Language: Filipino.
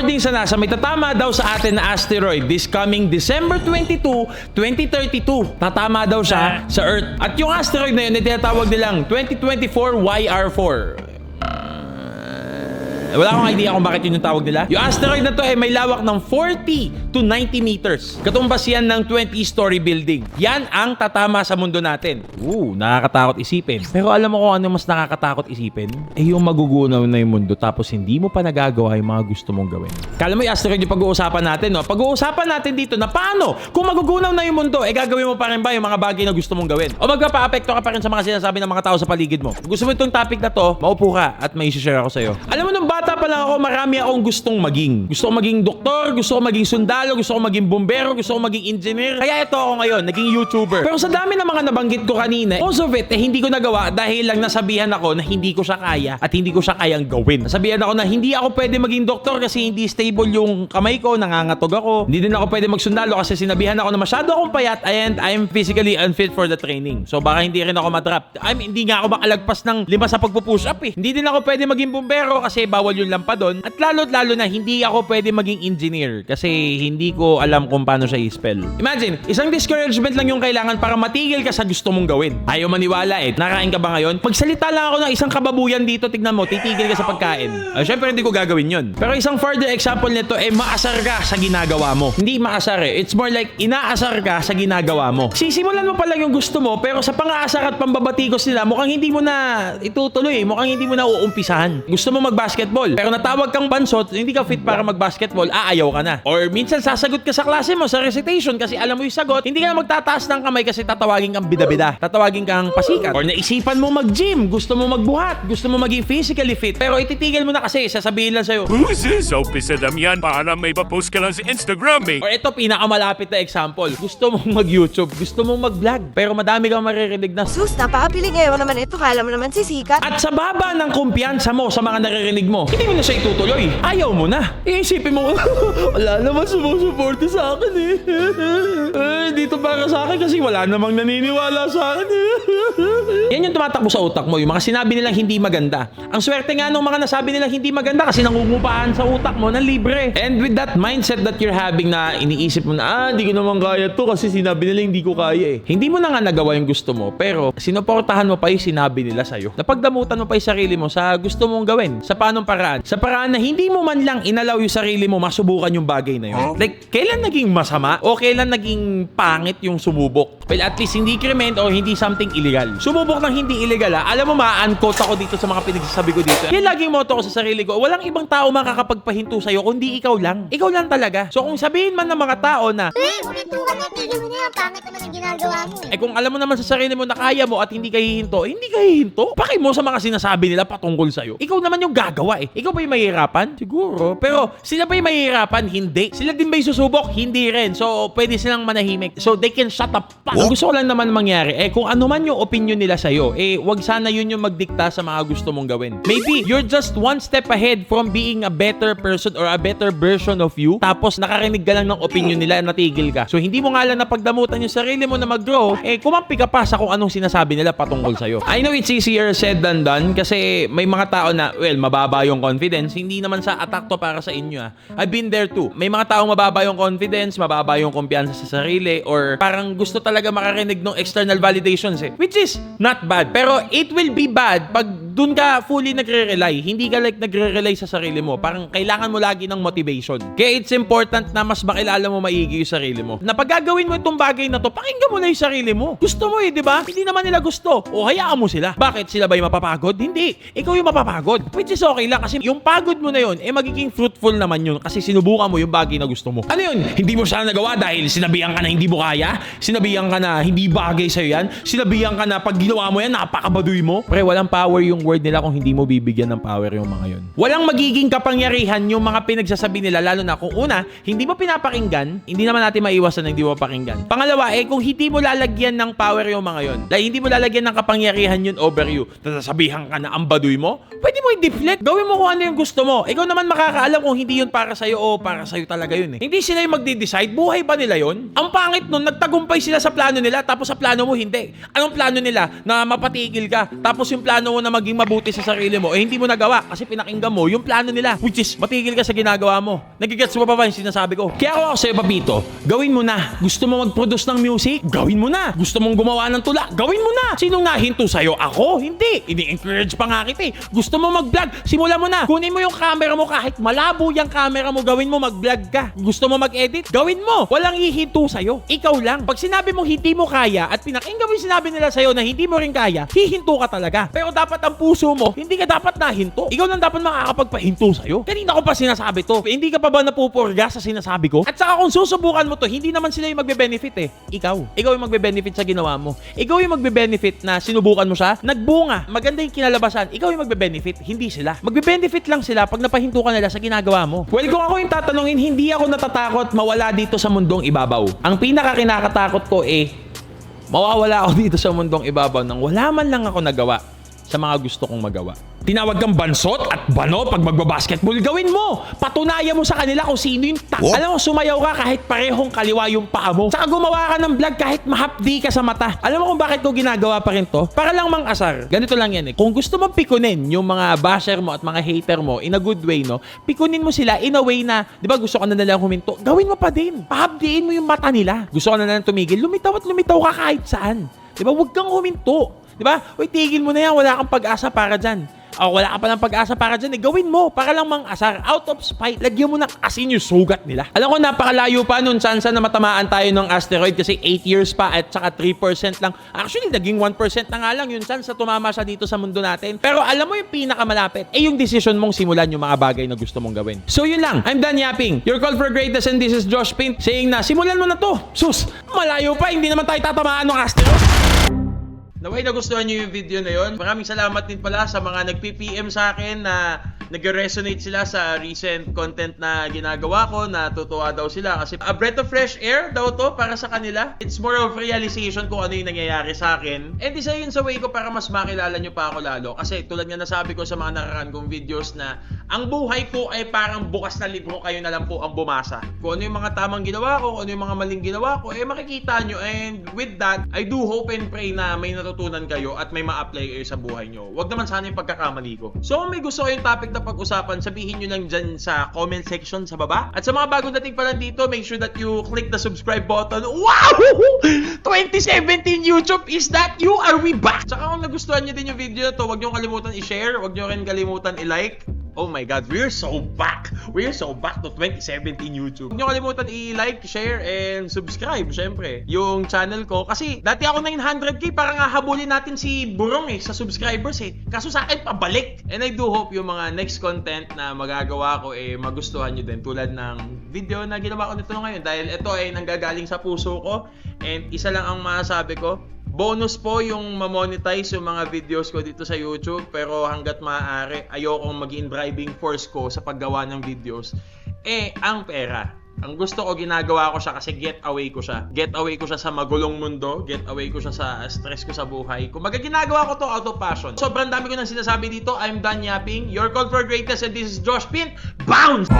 According sa NASA, may tatama daw sa atin na asteroid this coming December 22, 2032. Tatama daw siya sa Earth. At yung asteroid na yun, tinatawag nilang 2024 YR4. Wala akong idea kung bakit yun yung tawag nila. Yung asteroid na to ay may lawak ng 40 to 90 meters. Katumbas yan ng 20-story building. Yan ang tatama sa mundo natin. Nakakatakot isipin. Pero alam mo kung ano mas nakakatakot isipin? Yung magugunaw na yung mundo tapos hindi mo pa nagagawa yung mga gusto mong gawin. Kala mo yung asteroid yung pag-uusapan natin, no? Pag-uusapan natin dito na paano? Kung magugunaw na yung mundo, gagawin mo pa rin ba yung mga bagay na gusto mong gawin? O magpapa-apekto ka pa rin sa mga sinasabi ng mga tao sa paligid mo? Kung gusto mo itong topic na to, maupo ka at may share ako sa'yo. Alam mo, nung bata pa lang ako, marami akong gustong maging. Gusto ko maging doktor, gusto ko maging sundalo, gusto ko maging bumbero, gusto ko maging engineer. Kaya ito ako ngayon, naging YouTuber. Pero sa dami ng mga nabanggit ko kanina, most of it, hindi ko nagawa dahil lang nasabihan ako na hindi ko siya kaya at hindi ko siya kayang gawin. Nasabihan ako na hindi ako pwede maging doktor kasi hindi stable yung kamay ko, nangangatog ako. Hindi din ako pwede magsundalo kasi sinabihan ako na masyado akong payat and I'm physically unfit for the training. So baka hindi rin ako madrap. Hindi nga ako makalagpas ng 5 sa pagpupush up eh. Hindi din ako pwede maging bumbero kasi bawal yung lampa doon. At lalo na hindi ako pwede maging engineer kasi hindi ko alam kung paano siya i-spell. Imagine, isang discouragement lang yung kailangan para matigil ka sa gusto mong gawin. Ayaw maniwala eh. Nakain ka ba ngayon? Magsalita lang ako ng isang kababuyan dito, tignan mo, titigil ka sa pagkain. Syempre hindi ko gagawin yun. Pero isang further example nito maasar ka sa ginagawa mo. Hindi maasar eh. It's more like inaasar ka sa ginagawa mo. Sisimulan mo pa lang yung gusto mo pero sa pang-aasar at pambabatikos nila, mukhang hindi mo na itutuloy. Mukhang hindi mo na uumpisahan. Gusto mo mag-basketball pero natawag kang bansot, hindi ka fit para mag-basketball, aayaw ka na. Or minsan sasagot ka sa klase mo sa recitation kasi alam mo yung sagot, hindi ka na magtataas ng kamay kasi tatawagin kang bida-bida. Tatawagin kang pasikat. Or naisipan mo mag-gym, gusto mo magbuhat, gusto mo maging physically fit, pero ititigil mo na kasi sasabihin lang sa'yo, So, pisa Damian, para may pa-post ka lang sa Instagram eh. or ito, pinakamalapit na example. Gusto mong mag-YouTube, gusto mong mag-vlog, pero madami kang maririnig na Sus, napakapiling ewan naman ito. Kala mo naman sisikat. at sa baba ng kumpiyansa mo sa mga naririnig mo, hindi mo na siya itutuloy. Ayaw mo na. Iisipin mo, wala naman sumusuporta sa akin dito para sa akin kasi wala namang naniniwala sa akin Yan yung tumatakbo sa utak mo, yung mga sinabi nilang hindi maganda. Ang swerte nga nung mga nasabi nilang hindi maganda kasi nangungupahan sa utak mo ng libre. And with that mindset that you're having na iniisip mo na, hindi ko naman kaya to kasi sinabi nila hindi ko kaya Hindi mo na nga nagawa yung gusto mo, pero sinuportahan mo pa yung sinabi nila sa'yo. Napagdamutan mo pa yung sarili mo sa gusto mong gawin. Sa paanong paraan? Sa paraan na hindi mo man lang inalaw yung sarili mo masubukan yung bagay na yun. Like, kailan naging masama o kailan naging pangit yung sumubok? Well, at least hindi krimen o hindi something illegal. Sumubok ng hindi illegal Alam mo, ma-unquote ako dito sa mga pinagsasabi ko dito. Kaya laging motto ko sa sarili ko, walang ibang tao makakapagpahinto sa'yo kundi ikaw lang. Ikaw lang talaga. So kung sabihin man ng mga tao na, Ulit-ulit na, tigil mo na yan. Pangit naman ang ginagawa mo kung alam mo naman sa sarili mo na kaya mo at hindi ka hihinto, hindi ka hihinto. Paki mo sa mga sinasabi nila patungkol sa'yo. Ikaw naman yung gagawa Ikaw ba yung mahihirapan? Siguro. Pero sila ba yung mahihirapan? Hindi. Sila din ba yung susubok? Hindi rin. So pwede silang manahimik. So they can shut up. Ang gusto ko lang naman mangyari, kung ano man yung opinion nila sa'yo, wag sana yun yung magdikta sa mga gusto mong gawin. Maybe you're just one step ahead from being a better person or a better version of you, tapos nakarinig ka lang ng opinion nila, natigil ka. So hindi mo nga lang napagdamutan yung sarili mo na mag-grow, kumampi ka pa sa kung anong sinasabi nila patungkol sa'yo. I know it's easier said than done kasi may mga tao na, mababa yung confidence. Hindi naman sa attack to para sa inyo I've been there too. May mga taong mababa yung confidence, mababa yung kumpiyansa sa sarili, or parang gusto talaga makarinig ng external validations which is not bad. Pero it will be bad pag dun ka fully nagre-rely. Hindi ka like nagre-rely sa sarili mo. Parang kailangan mo lagi ng motivation. Kaya it's important na mas makilala mo maigi yung sarili mo. Na pag gagawin mo itong bagay na to, pakinggan mo na yung sarili mo. Gusto mo di ba? Hindi naman nila gusto. O hayaan mo sila. Bakit? Sila ba yung mapapagod? Hindi. Ikaw yung mapapagod. Which is okay lang kasi yung pagod mo na yun, magiging fruitful naman yun kasi sinubukan mo yung bagay na gusto mo. Ano yun? Hindi mo siya nagawa dahil sinabihan ka na hindi mo kaya? Sinabihan ka na hindi bagay sa'yo yan? Sinabihan ka na pag ginawa mo yan, napakabaduy mo? Pre, walang power yung word nila kung hindi mo bibigyan ng power yung mga yun. Walang magiging kapangyarihan yung mga pinagsasabi nila, lalo na kung una, hindi mo pinapakinggan, hindi naman natin maiwasan na hindi mo pakinggan. Pangalawa, kung hindi mo lalagyan ng power yung mga yun, dahil hindi mo lalagyan ng kapangyarihan yun over you, nasasabihan ka na ang baduy mo, pwede mo i-deflect. Gawin mo kung ano yung gusto mo. Ikaw naman makakaalam kung hindi yun para sa'yo o para sa'yo talaga yun Hindi sila yung magde-decide. Buhay ba nila yun? Ang pangit nun, nagtagumpay sila sa plano nila, tapos sa plano mo hindi. Anong plano nila? Na mapatigil ka. Tapos yung plano mo na maging maging mabuti sa sarili mo, hindi mo nagawa kasi pinakinggan mo yung plano nila, which is matigil ka sa ginagawa mo. Nagigets mo pa ba yung sinasabi ko? Kaya ako sa'yo, Papito, gawin mo na. Gusto mo mag-produce ng music? Gawin mo na. Gusto mong gumawa ng tula? Gawin mo na. Sinong nahinto sa'yo? Ako? Hindi. Ini-encourage pa nga kita eh. Gusto mo mag-vlog? Simulan mo na. Kunin mo yung camera mo kahit malabo yung camera mo, gawin mo mag-vlog ka. Gusto mo mag-edit? Gawin mo. Walang hihinto sa'yo. Ikaw lang. Pag sinabi mong hindi mo kaya at pinakinggan mo yung sinabi nila sa'yo na hindi mo rin kaya, hihinto ka talaga. Pero dapat ang puso mo, hindi ka dapat nahinto. Ikaw lang dapat makakapagpahinto sa'yo. Kanina ko pa sinasabi to. Hindi ka pa ba napupurga sa sinasabi ko? At saka kung susubukan mo to, hindi naman sila yung magbe-benefit eh. Ikaw. Ikaw yung magbe-benefit sa ginawa mo. Ikaw yung magbe-benefit na sinubukan mo siya, nagbunga, maganda yung kinalabasan. Ikaw yung magbe-benefit, hindi sila. Magbe-benefit lang sila pag napahinto ka nila sa ginagawa mo. Well, kung ako yung tatanungin, hindi ako natatakot mawala dito sa mundong ibabaw. Ang pinaka-kinakatakot ko mawawala ako dito sa mundong ibabaw nang wala man lang ako nagawa sa mga gusto kong magawa. Tinawag kang bansot at bano pag magbabasketball, gawin mo. Patunayan mo sa kanila kung sino yung Alam mo, sumayaw ka kahit parehong kaliwa yung paa mo. Saka gumawa ka ng vlog kahit mahapdi ka sa mata. Alam mo kung bakit ko ginagawa pa rin to? Para lang mang-asar. Ganito lang yan eh. Kung gusto mong pikunin yung mga basher mo at mga hater mo in a good way, no? Pikunin mo sila in a way na, di ba gusto ka na nilang huminto? Gawin mo pa din. Pahabdiin mo yung mata nila. Gusto ka na nilang tumigil? Lumitaw at lumitaw ka kahit saan. Di ba? Huwag kang huminto. Di ba? Uy, tigil mo na yan. Wala kang pag-asa para dyan. Wala ka pa ng pag-asa para dyan. Gawin mo. Para lang mang-asar. Out of spite. Lagyan mo ng asin yung sugat nila. Alam ko, napakalayo pa nun. Sansa na matamaan tayo ng asteroid kasi 8 years pa at saka 3% lang. Actually, naging 1% na nga lang yun. Sansa tumama siya dito sa mundo natin. Pero alam mo yung pinakamalapit? Yung decision mong simulan yung mga bagay na gusto mong gawin. So yun lang. I'm done yapping. Your call for greatness and this is Josh Pint saying na, simulan mo na to. Sus, malayo pa. Hindi naman tayo tatamaan ng asteroid. Naway nagustuhan nyo yung video na yon. Maraming salamat din pala sa mga nagpi-PM sa akin na nag-resonate sila sa recent content na ginagawa ko, na tutuwa daw sila kasi a breath of fresh air daw to para sa kanila. It's more of realization kung ano yung nangyayari sa akin. And isa yun sa way ko para mas makilala nyo pa ako lalo. Kasi tulad nga nasabi ko sa mga nakaraan kong videos na ang buhay ko ay parang bukas na libro, kayo na lang po ang bumasa. Kung ano yung mga tamang ginawa ko, kung ano yung mga maling ginawa ko, makikita nyo. And with that, I do hope and pray na may natutunan kayo at may ma-apply kayo sa buhay nyo. Huwag naman sana yung pagkakamali ko. So kung may gusto kayong topic na pag-usapan, sabihin nyo lang dyan sa comment section sa baba. At sa mga bagong dating pa lang dito, make sure that you click the subscribe button. Wow! 2017 YouTube, is that you? Are we back? Tsaka kung nagustuhan nyo din yung video na to, huwag nyo kalimutan i-share, huwag nyo rin kalimutan i-like. Oh my God, we're so back! We're so back to 2017 YouTube. Huwag nyo kalimutan i-like, share, and subscribe, syempre, yung channel ko. Kasi dati ako 900k, parang hahabulin natin si Burong sa subscribers Kaso sa akin, pabalik. And I do hope yung mga next content na magagawa ko magustuhan nyo din. Tulad ng video na ginawa ko nito ngayon. Dahil ito ay nanggagaling sa puso ko. And isa lang ang masasabi ko, bonus po yung ma-monetize yung mga videos ko dito sa YouTube, pero hanggat maaari, ayokong maging driving force ko sa paggawa ng videos. Ang pera. Ang gusto ko, ginagawa ko siya kasi get away ko siya. Get away ko siya sa magulong mundo, get away ko siya sa stress ko sa buhay. Kung ginagawa ko to out of passion. Sobrang dami ko nang sinasabi dito. I'm done yapping. Your call for greatness and this is Josh Pint. Bounce!